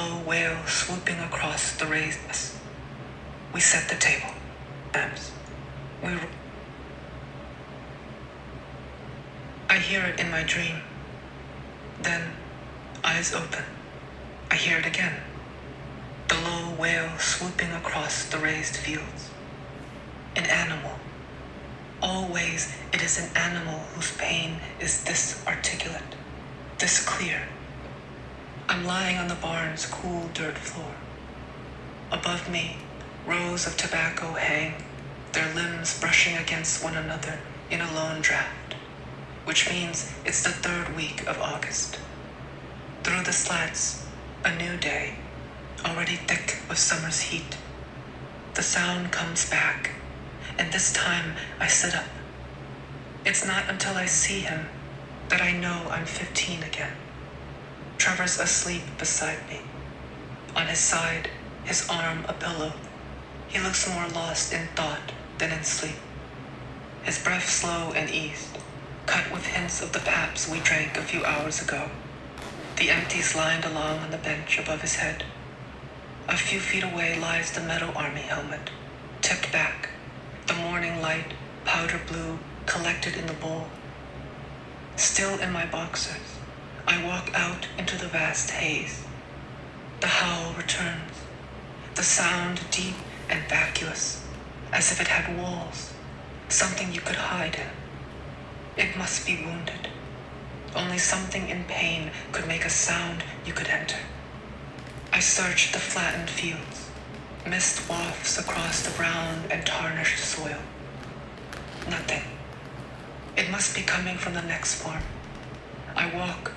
low wail swooping across the raised. We set the table. I hear it in my dream. Then, eyes open, I hear it again. The low wail swooping across the raised fields. An animal. Always it is an animal whose pain is this articulate, this clear. I'm lying on the barn's cool dirt floor. Above me, rows of tobacco hang, their limbs brushing against one another in a lone draft, which means it's the third week of August. Through the slats, a new day, already thick with summer's heat. The sound comes back, and this time I sit up. It's not until I see him that I know I'm 15 again. Trevor's asleep beside me. On his side, his arm a pillow. He looks more lost in thought than in sleep. His breath slow and eased, cut with hints of the paps we drank a few hours ago. The empties lined along on the bench above his head. A few feet away lies the metal army helmet, tipped back, the morning light, powder blue, collected in the bowl. Still in my boxers, I walk out into the vast haze. The howl returns, the sound deep and vacuous, as if it had walls, something you could hide in. It must be wounded. Only something in pain could make a sound you could enter. I search the flattened fields. Mist wafts across the brown and tarnished soil. Nothing. It must be coming from the next farm. I walk.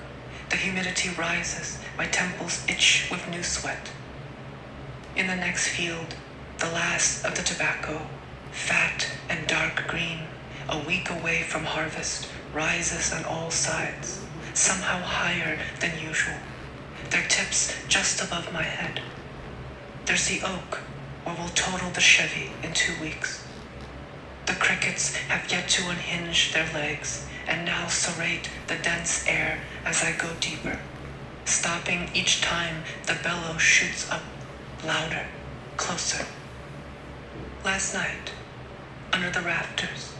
The humidity rises. My temples itch with new sweat. In the next field, the last of the tobacco, fat and dark green, a week away from harvest, rises on all sides, somehow higher than usual, their tips just above my head. There's the oak, where we'll total the Chevy in 2 weeks. The crickets have yet to unhinge their legs and now serrate the dense air as I go deeper, stopping each time the bellow shoots up, louder, closer. Last night, under the rafters,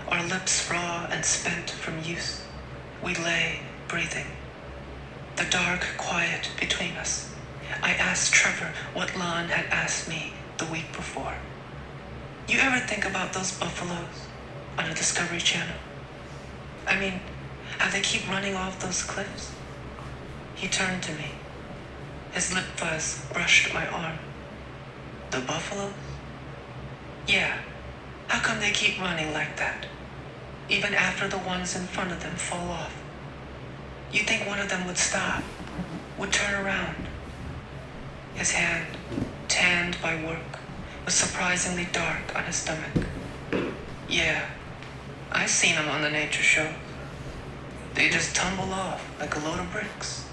our lips raw and spent from use, we lay breathing. The dark quiet between us. I asked Trevor what Lon had asked me the week before. You ever think about those buffaloes on the Discovery Channel? I mean, how they keep running off those cliffs? He turned to me. His lip fuzz brushed my arm. The buffaloes? Yeah. How come they keep running like that? Even after the ones in front of them fall off. You think one of them would stop, would turn around. His hand, tanned by work, was surprisingly dark on his stomach. Yeah, I've seen them on the nature show. They just tumble off like a load of bricks.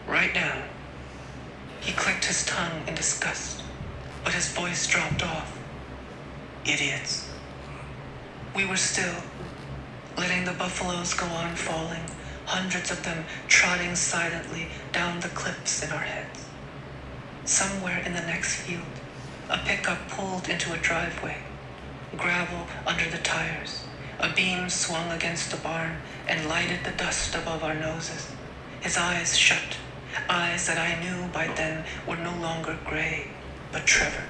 Right down. He clicked his tongue in disgust, but his voice dropped off. Idiots. We were still, letting the buffaloes go on falling, hundreds of them trotting silently down the cliffs in our heads. Somewhere in the next field, a pickup pulled into a driveway, gravel under the tires. A beam swung against the barn and lighted the dust above our noses. His eyes shut, eyes that I knew by then were no longer gray, but Trevor.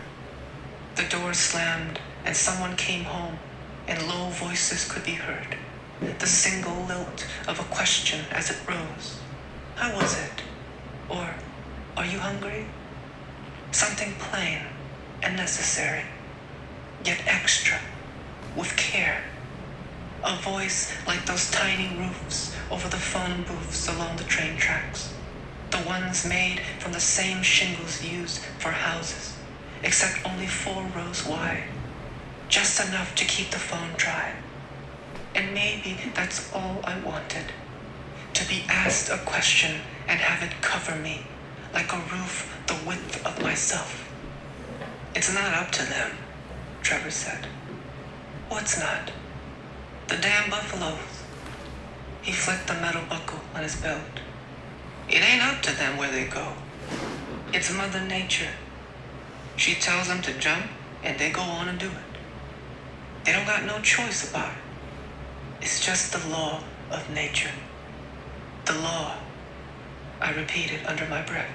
The door slammed and someone came home, and low voices could be heard. The single lilt of a question as it rose. How was it? Or, are you hungry? Something plain and necessary, yet extra, with care. A voice like those tiny roofs over the phone booths along the train tracks. The ones made from the same shingles used for houses, except only 4 rows wide. Just enough to keep the phone dry. And maybe that's all I wanted. To be asked a question and have it cover me, like a roof the width of myself. It's not up to them, Trevor said. What's not? The damn buffaloes. He flicked the metal buckle on his belt. It ain't up to them where they go. It's Mother Nature. She tells them to jump, and they go on and do it. They don't got no choice about it. It's just the law of nature. The law, I repeated under my breath.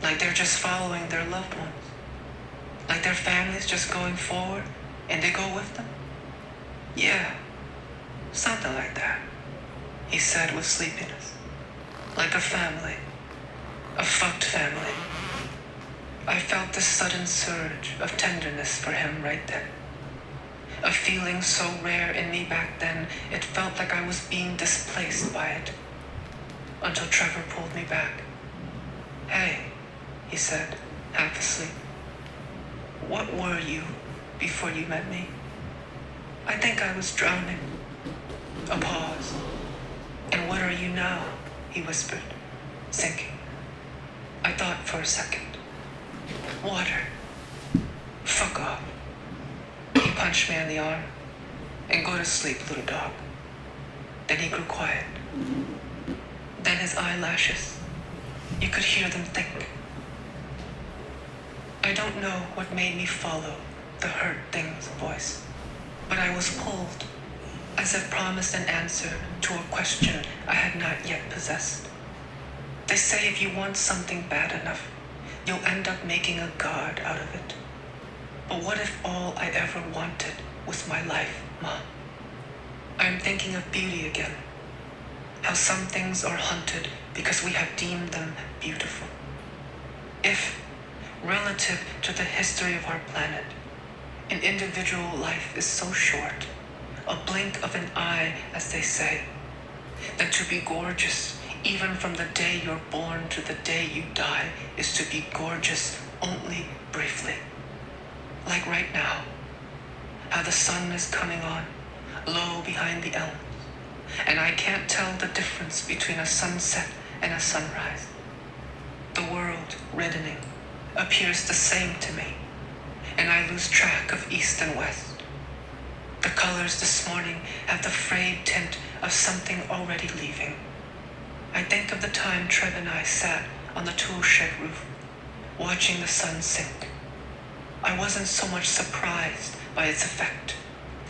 Like they're just following their loved ones. Like their family's just going forward, and they go with them. Yeah, something like that, he said with sleepiness. Like a family. A fucked family. I felt this sudden surge of tenderness for him right then. A feeling so rare in me back then, it felt like I was being displaced by it. Until Trevor pulled me back. Hey, he said, half asleep. What were you before you met me? I think I was drowning. A pause. And what are you now? He whispered, sinking. I thought for a second. Water. Fuck off. He punched me in the arm. And go to sleep, little dog. Then he grew quiet. Then his eyelashes. You could hear them think. I don't know what made me follow the hurt thing's voice, but I was pulled, as if promised an answer to a question I had not yet possessed. They say if you want something bad enough, you'll end up making a god out of it. But what if all I ever wanted was my life, Ma? I'm thinking of beauty again. How some things are hunted because we have deemed them beautiful. If, relative to the history of our planet, an individual life is so short, a blink of an eye, as they say, that to be gorgeous, even from the day you're born to the day you die, is to be gorgeous only briefly. Like right now, how the sun is coming on, low behind the elms, and I can't tell the difference between a sunset and a sunrise. The world, reddening, appears the same to me, and I lose track of east and west. The colors this morning have the frayed tint of something already leaving. I think of the time Trev and I sat on the tool shed roof, watching the sun sink. I wasn't so much surprised by its effect,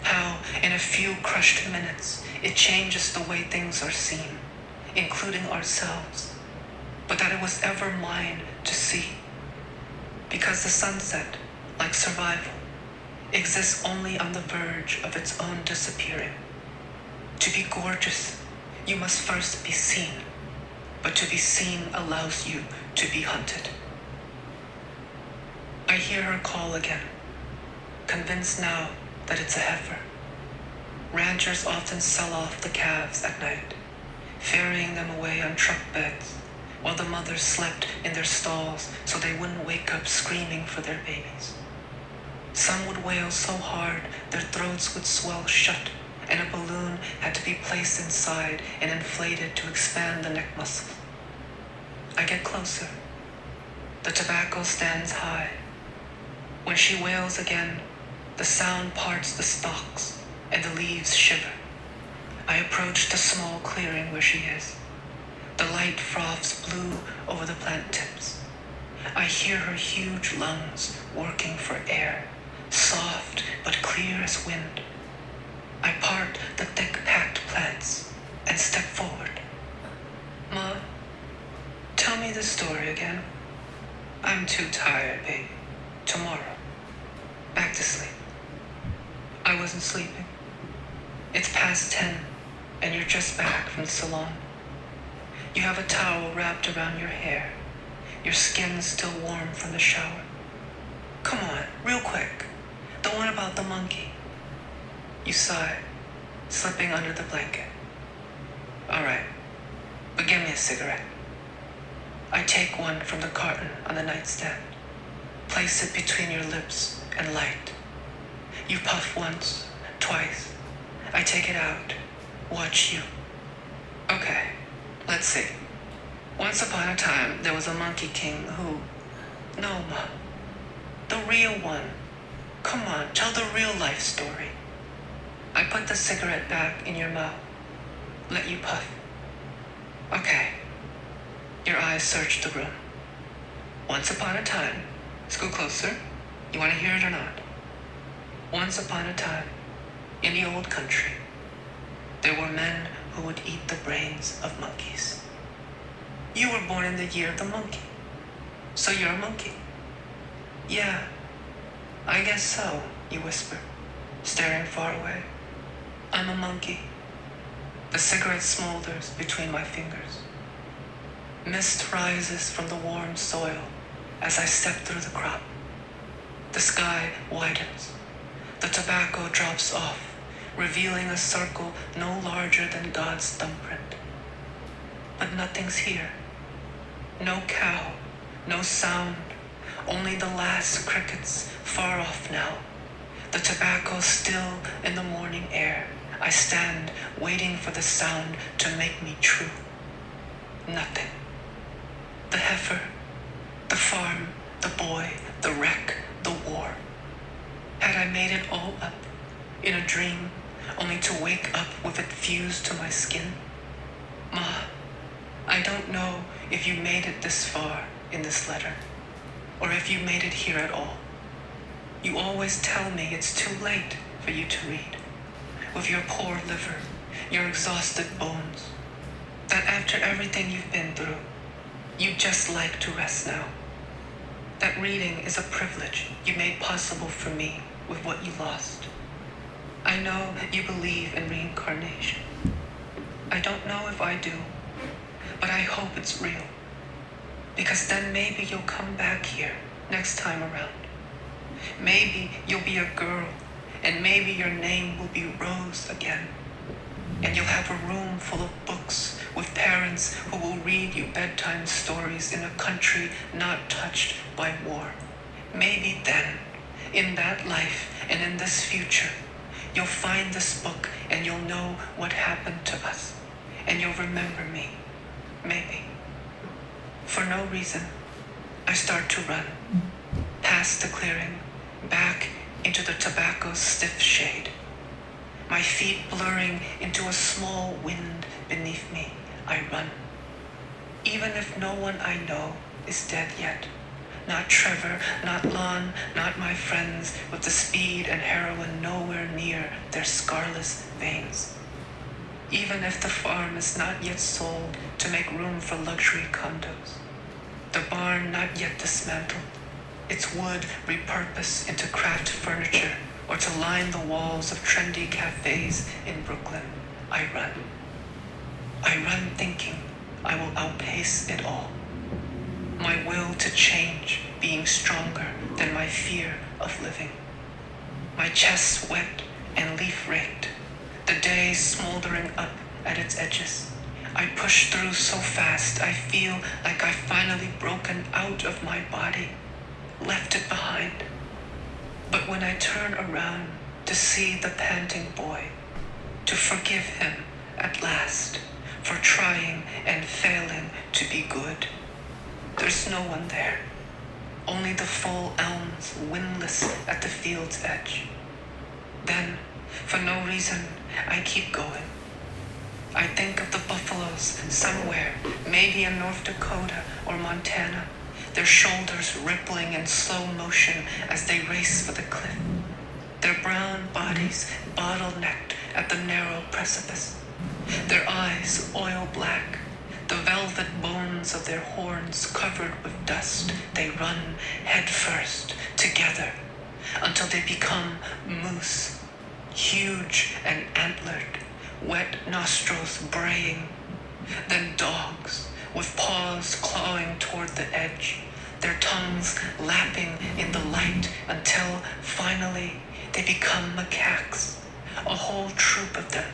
how in a few crushed minutes it changes the way things are seen, including ourselves, but that it was ever mine to see. Because the sunset, like survival, exists only on the verge of its own disappearing. To be gorgeous, you must first be seen, but to be seen allows you to be hunted. I hear her call again, convinced now that it's a heifer. Ranchers often sell off the calves at night, ferrying them away on truck beds, while the mothers slept in their stalls so they wouldn't wake up screaming for their babies. Some would wail so hard their throats would swell shut, and a balloon had to be placed inside and inflated to expand the neck muscle. I get closer. The tobacco stands high. When she wails again, the sound parts the stalks, and the leaves shiver. I approach the small clearing where she is. The light froths blue over the plant tips. I hear her huge lungs working for air, soft but clear as wind. I part the thick packed plants and step forward. Ma, tell me the story again. I'm too tired, baby. Tomorrow. Back to sleep. I wasn't sleeping. It's past 10, and you're just back from the salon. You have a towel wrapped around your hair. Your skin's still warm from the shower. Come on, real quick. The one about the monkey. You sigh, slipping under the blanket. All right, but give me a cigarette. I take one from the carton on the nightstand, place it between your lips and light. You puff once, twice. I take it out, watch you. Okay, let's see. Once upon a time, there was a monkey king who... No, Ma. The real one. Come on, tell the real life story. I put the cigarette back in your mouth. Let you puff. Okay. Your eyes search the room. Once upon a time, scoot closer. You want to hear it or not? Once upon a time, in the old country, there were men who would eat the brains of monkeys. You were born in the year of the monkey, so you're a monkey. Yeah, I guess so, you whisper, staring far away. I'm a monkey. The cigarette smolders between my fingers. Mist rises from the warm soil as I step through the crop. The sky widens. The tobacco drops off, revealing a circle no larger than God's thumbprint. But nothing's here. No cow, no sound, only the last crickets far off now. The tobacco still in the morning air. I stand waiting for the sound to make me true. Nothing. The heifer, the farm, the boy, the wreck, the war. Had I made it all up in a dream, only to wake up with it fused to my skin? Ma, I don't know if you made it this far in this letter, or if you made it here at all. You always tell me it's too late for you to read, with your poor liver, your exhausted bones, that after everything you've been through, you just like to rest now. That reading is a privilege you made possible for me with what you lost. I know you believe in reincarnation. I don't know if I do, but I hope it's real. Because then maybe you'll come back here next time around. Maybe you'll be a girl, and maybe your name will be Rose again. And you'll have a room full of books with parents who will read you bedtime stories in a country not touched by war. Maybe then, in that life and in this future, you'll find this book and you'll know what happened to us. And you'll remember me. Maybe. For no reason, I start to run. Past the clearing, back into the tobacco's stiff shade. My feet blurring into a small wind beneath me, I run. Even if no one I know is dead yet. Not Trevor, not Lon, not my friends with the speed and heroin nowhere near their scarless veins. Even if the farm is not yet sold to make room for luxury condos. The barn not yet dismantled. Its wood repurposed into craft furniture or to line the walls of trendy cafes in Brooklyn. I run. I run thinking I will outpace it all. My will to change being stronger than my fear of living. My chest wet and leaf-raked, the day smoldering up at its edges. I push through so fast I feel like I've finally broken out of my body, left it behind. But when I turn around to see the panting boy, to forgive him at last for trying and failing to be good, there's no one there, only the full elms windless at the field's edge. Then, for no reason, I keep going. I think of the buffaloes somewhere, maybe in North Dakota or Montana, their shoulders rippling in slow motion as they race for the cliff, their brown bodies bottlenecked at the narrow precipice, their eyes oil black, the velvet bones of their horns covered with dust. They run head first, together, until they become moose, huge and antlered, wet nostrils braying, then dogs with paws clawing toward the edge, their tongues lapping in the light until finally they become macaques, a whole troop of them.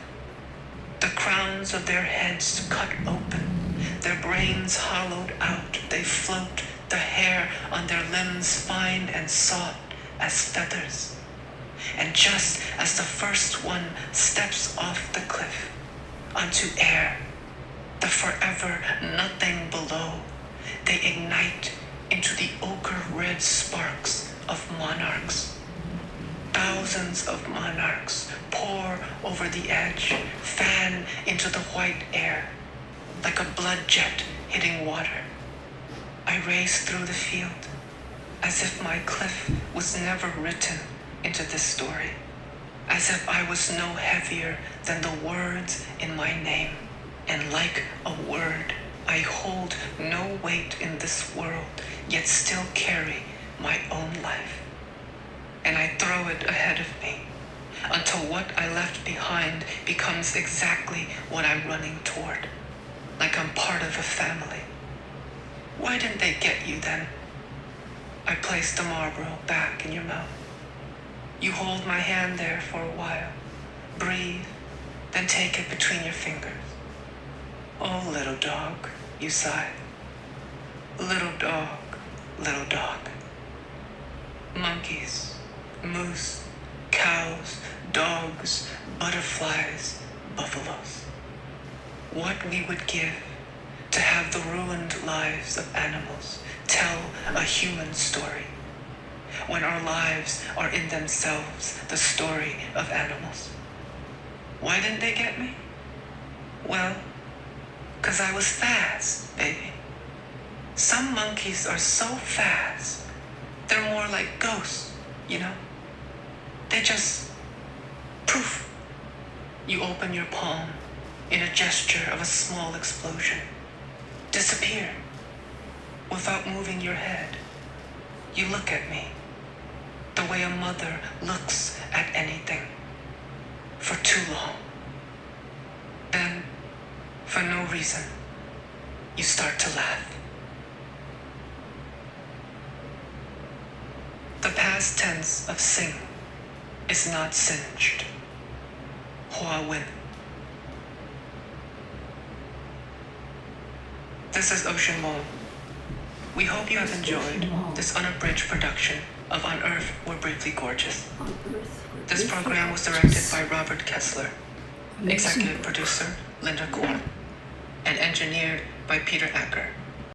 The crowns of their heads cut open, their brains hollowed out, they float, the hair on their limbs fine and soft as feathers. And just as the first one steps off the cliff onto air, the forever nothing below, they ignite into the ochre-red sparks of monarchs. Thousands of monarchs pour over the edge, fan into the white air, like a blood jet hitting water. I I race through the field as if my cliff was never written into this story, as if I was no heavier than the words in my name, and like a word, I hold no weight in this world, yet still carry my own life. And I throw it ahead of me until what I left behind becomes exactly what I'm running toward, like I'm part of a family. Why didn't they get you then? I place the Marlboro back in your mouth. You hold my hand there for a while, breathe, then take it between your fingers. Oh, little dog, you sigh. Little dog, little dog. Monkeys, moose, cows, dogs, butterflies, buffaloes. What we would give to have the ruined lives of animals tell a human story, when our lives are in themselves the story of animals. Why didn't they get me? Well, 'cause I was fast, baby. Some monkeys are so fast, they're more like ghosts, you know? They just, poof, you open your palm in a gesture of a small explosion, disappear without moving your head. You look at me the way a mother looks at anything for too long. Then, for no reason, you start to laugh. The past tense of sing is not singed. Hoa Win. This is Ocean Vuong. We hope you have enjoyed this unabridged production of On Earth We're Briefly Gorgeous. This program was directed by Robert Kessler, executive producer Linda Korn, and engineered by Peter Acker.